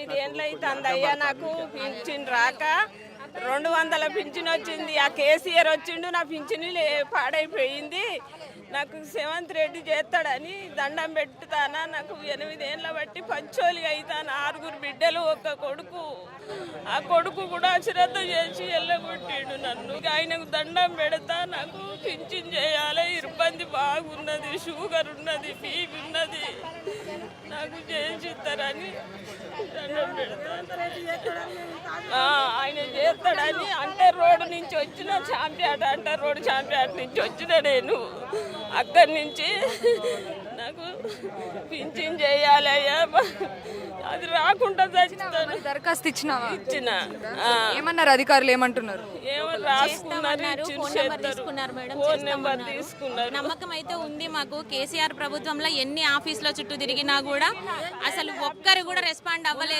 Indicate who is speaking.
Speaker 1: 8 ఏళ్ళు అవుతుంది అయ్యా, నాకు పింఛన్ రాక 200 పింఛన్ వచ్చింది. ఆ కేసీఆర్ వచ్చిండు, నా పింఛన్ పాడైపోయింది. నాకు రేవంత్ రెడ్డి చేస్తాడని దండం పెట్టుతానా. నాకు 8 ఏళ్ళ బట్టి పంచోలి అవుతాను. 6 బిడ్డలు, 1 కొడుకు. ఆ కొడుకు కూడా అశ్రద్ధ చేసి వెళ్ళగొట్టిండు నన్ను. ఆయనకు దండం పెడతా, నాకు పింఛన్ చేయాలి. ఇబ్బంది బాగున్నది, షుగర్ ఉన్నది, బీపీ ఉన్నది, నాకు చేసిస్తారని దండం పెడతా. ఆయన చేస్తాడని అంటే రోడ్డు నుంచి వచ్చిన చాంపియాట అంటే రోడ్డు చాంపియాట నుంచి వచ్చిన నేను అక్కడి నుంచి నాకు పింఛన్ చేయాలయ్యా, అది రాకుండా చచ్చిస్తాను.
Speaker 2: దరఖాస్తు ఇచ్చినావా?
Speaker 1: ఇచ్చిన
Speaker 2: ఏమన్నారు అధికారులు? ఏమంటున్నారు?
Speaker 1: ఏమో రాసుకున్నారు, ఫోన్ నెంబర్ తీసుకున్నారు.
Speaker 3: నమ్మకం అయితే ఉంది మాకు. కేసీఆర్ ప్రభుత్వంలో ఎన్ని ఆఫీసుల చుట్టూ తిరిగినా కూడా అసలు ఒక్కరు కూడా రెస్పాండ్ అవ్వలేదు.